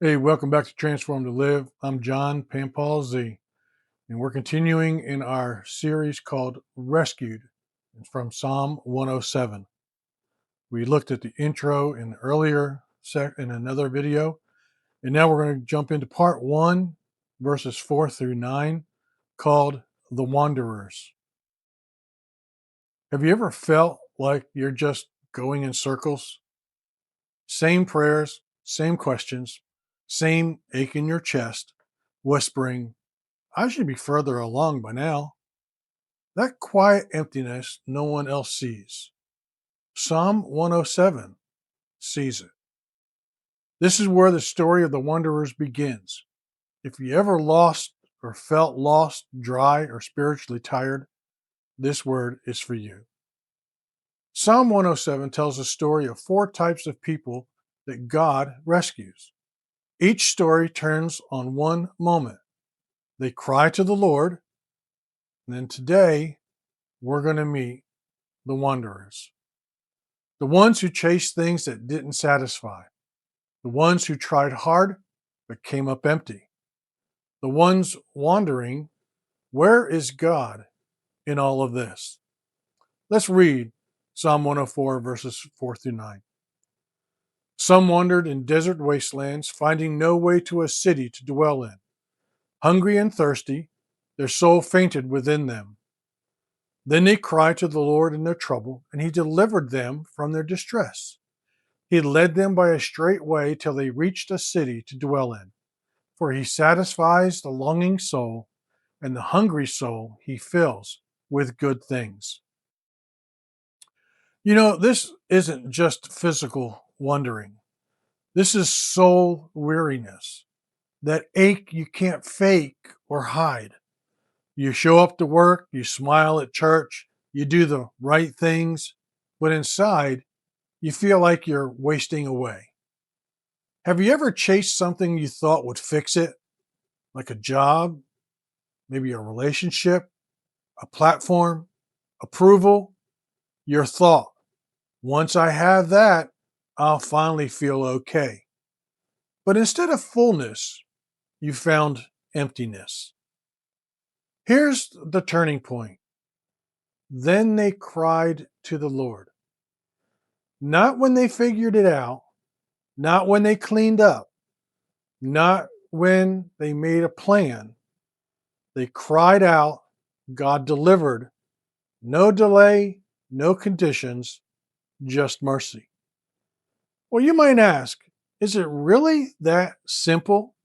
Hey, welcome back to Transform to Live. I'm John, PamPaw Z, and we're continuing in our series called Rescued. It's from Psalm 107. We looked at the intro in the in another video, and now we're going to jump into part 1, verses 4 through 9, called The Wanderers. Have you ever felt like you're just going in circles? Same prayers, same questions, same ache in your chest, whispering, I should be further along by now. That quiet emptiness no one else sees. Psalm 107 sees it. This is where the story of the wanderers begins. If you ever lost or felt lost, dry, or spiritually tired, this word is for you. Psalm 107 tells a story of 4 types of people that God rescues. Each story turns on one moment. They cry to the Lord, and then today we're going to meet the wanderers. The ones who chased things that didn't satisfy. The ones who tried hard but came up empty. The ones wondering, where is God in all of this? Let's read Psalm 104, verses 4 through 9. Some wandered in desert wastelands, finding no way to a city to dwell in. Hungry and thirsty, their soul fainted within them. Then they cried to the Lord in their trouble, and he delivered them from their distress. He led them by a straight way till they reached a city to dwell in. For he satisfies the longing soul, and the hungry soul he fills with good things. You know, this isn't just physical wandering. This is soul weariness, that ache you can't fake or hide. You show up to work, you smile at church, you do the right things, but inside, you feel like you're wasting away. Have you ever chased something you thought would fix it, like a job, maybe a relationship, a platform, approval? Your thought, once I have that, I'll finally feel okay. But instead of fullness, you found emptiness. Here's the turning point. Then they cried to the Lord. Not when they figured it out, not when they cleaned up, not when they made a plan. They cried out, God delivered. No delay, no conditions, just mercy. Well, you might ask, is it really that simple?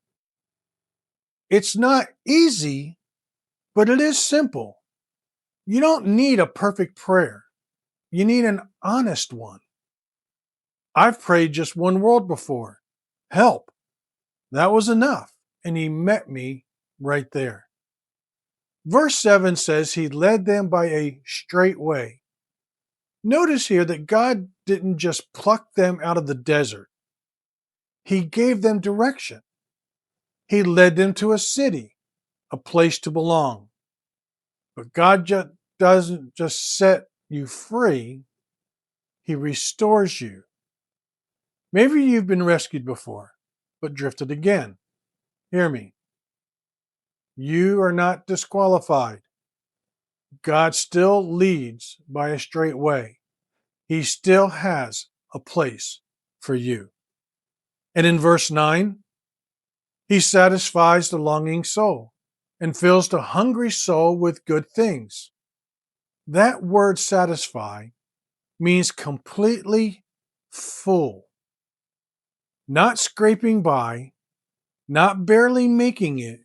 It's not easy, but it is simple. You don't need a perfect prayer. You need an honest one. I've prayed just one word before, help. That was enough. And he met me right there. Verse 7 says he led them by a straight way. Notice here that God didn't just pluck them out of the desert. He gave them direction. He led them to a city, a place to belong. But God doesn't just set you free, he restores you. Maybe you've been rescued before, but drifted again. Hear me. You are not disqualified. God still leads by a straight way. He still has a place for you. And in verse 9, he satisfies the longing soul and fills the hungry soul with good things. That word satisfy means completely full, not scraping by, not barely making it.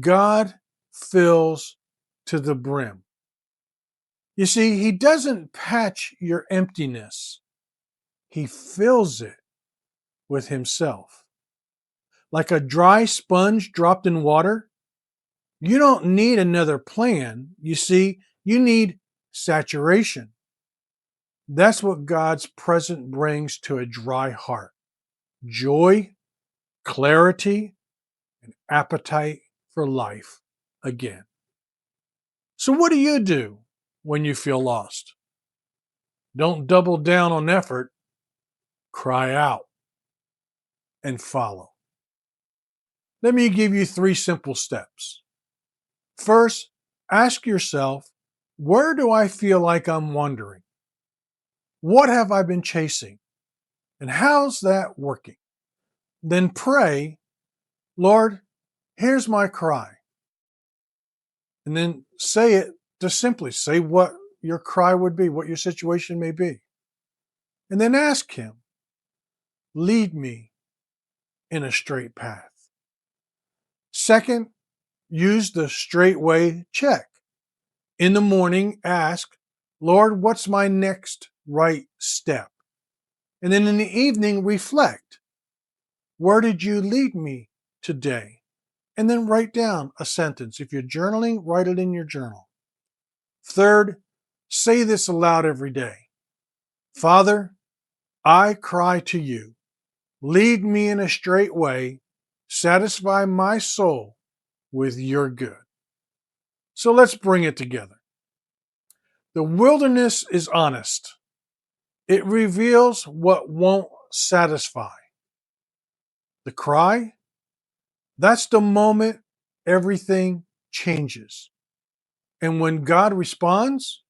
God fills to the brim. You see, he doesn't patch your emptiness. He fills it with himself. Like a dry sponge dropped in water, you don't need another plan. You see, you need saturation. That's what God's presence brings to a dry heart. Joy, clarity, and appetite for life again. So what do you do when you feel lost? Don't double down on effort. Cry out and follow. Let me give you 3 simple steps. First, ask yourself, where do I feel like I'm wandering? What have I been chasing? And how's that working? Then pray, Lord, here's my cry. And then say it, just simply say what your cry would be, what your situation may be. And then ask Him, lead me in a straight path. Second, use the straight way check. In the morning, ask, Lord, what's my next right step? And then in the evening, reflect. Where did you lead me today? And then write down a sentence. If you're journaling, write it in your journal. Third, say this aloud every day. Father, I cry to you. Lead me in a straight way. Satisfy my soul with your good. So let's bring it together. The wilderness is honest. It reveals what won't satisfy. The cry, that's the moment everything changes. And when God responds,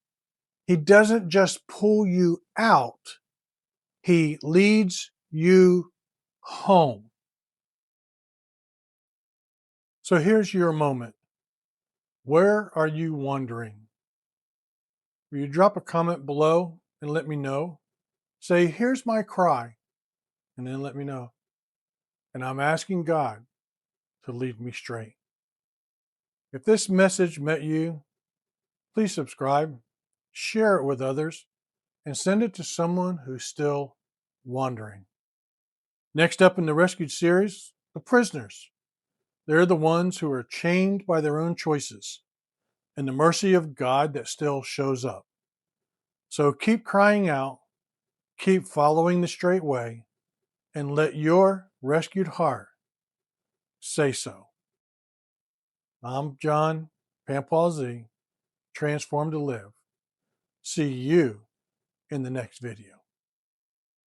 He doesn't just pull you out, He leads you home. So here's your moment. Where are you wandering? Will you drop a comment below and let me know? Say, here's my cry, and then let me know. And I'm asking God to lead me straight. If this message met you, please subscribe, share it with others, and send it to someone who's still wandering. Next up in the Rescued series, the prisoners. They're the ones who are chained by their own choices and the mercy of God that still shows up. So keep crying out, keep following the straight way, and let your rescued heart say so. I'm John, PamPaw Z, transformed to live. See you in the next video.